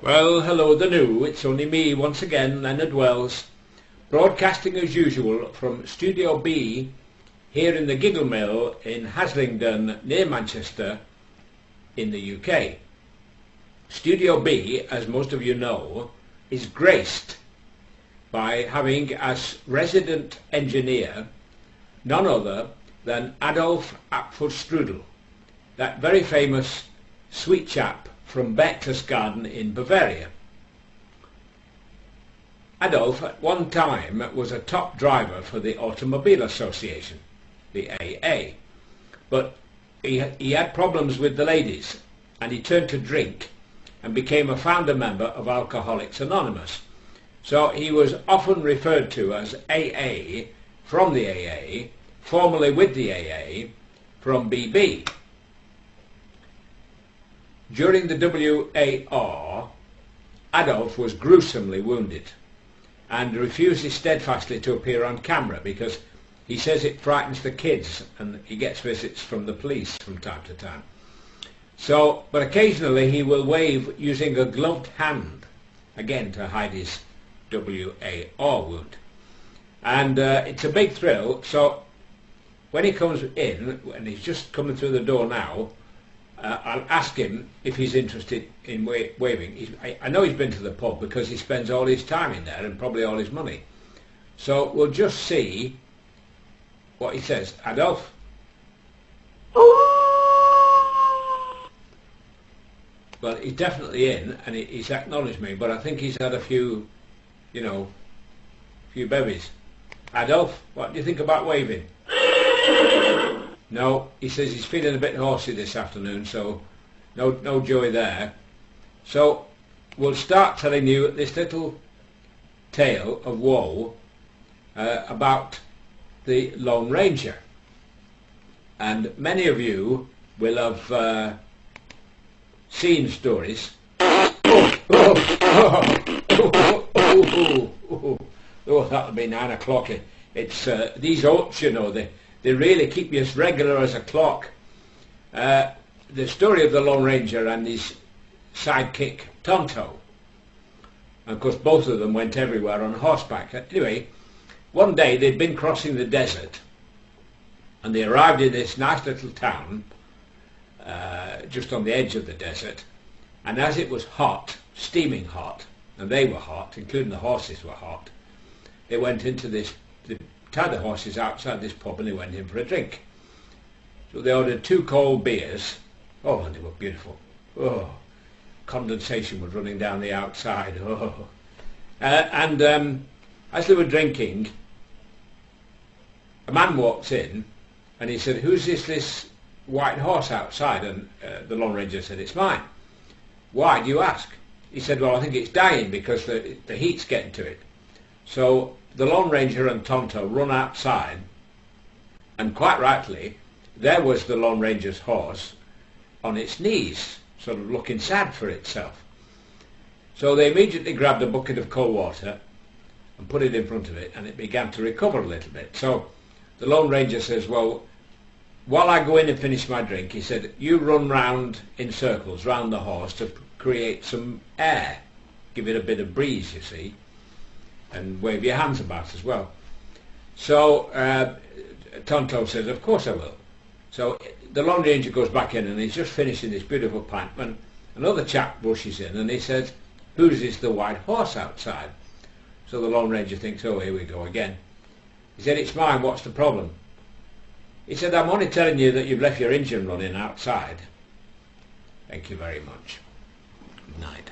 Well, hello the new, it's only me once again, Leonard Wells, broadcasting as usual from Studio B here in the Giggle Mill in Haslingden near Manchester in the UK. Studio B, as most of you know, is graced by having as resident engineer none other than Adolf Apfelstrudel, that very famous sweet chap from Berchtesgaden in Bavaria. Adolf at one time was a top driver for the Automobile Association, the AA, but he had problems with the ladies and he turned to drink and became a founder member of Alcoholics Anonymous. So he was often referred to as AA from the AA, formerly with the AA from BB. During the WAR, Adolf was gruesomely wounded and refuses steadfastly to appear on camera because he says it frightens the kids and he gets visits from the police from time to time. So, but occasionally he will wave using a gloved hand, again to hide his WAR wound. And it's a big thrill, so when he comes in, and he's just coming through the door now, I'll ask him if he's interested in waving. I know he's been to the pub because he spends all his time in there and probably all his money. So we'll just see what he says. Adolf? Well, he's definitely in and he's acknowledged me, but I think he's had a few, few bevies. Adolf, what do you think about waving? No, he says he's feeling a bit horsey this afternoon, so no joy there. So we'll start telling you this little tale of woe about the Lone Ranger. And many of you will have seen stories. Oh, that'll be 9 o'clock. It's these oats, they really keep you as regular as a clock. The story of the Lone Ranger and his sidekick Tonto. And of course both of them went everywhere on horseback. Anyway, one day they'd been crossing the desert and they arrived in this nice little town just on the edge of the desert, and as it was hot, steaming hot, and they were hot, including the horses were hot, they went into this, they tied the horses outside this pub and they went in for a drink. So they ordered 2 cold beers. Oh, and they were beautiful. Oh, condensation was running down the outside. Oh. And as they were drinking, a man walks in and he said, "Who's this white horse outside?" And the Lone Ranger said, "It's mine." "Why do you ask?" He said, "Well, I think it's dying because the heat's getting to it." So the Lone Ranger and Tonto run outside, and quite rightly, there was the Lone Ranger's horse on its knees, sort of looking sad for itself. So they immediately grabbed a bucket of cold water and put it in front of it, and it began to recover a little bit. So the Lone Ranger says, "Well, while I go in and finish my drink," he said, "you run round in circles round the horse to create some air, give it a bit of breeze, you see, and wave your hands about as well." So Tonto says, "Of course I will." So the Lone Ranger goes back in and he's just finishing this beautiful pint when another chap rushes in and he says, "Whose is the white horse outside?" So the Lone Ranger thinks, "Oh, here we go again." He said, "It's mine, what's the problem?" He said, "I'm only telling you that you've left your engine running outside." Thank you very much. Good night.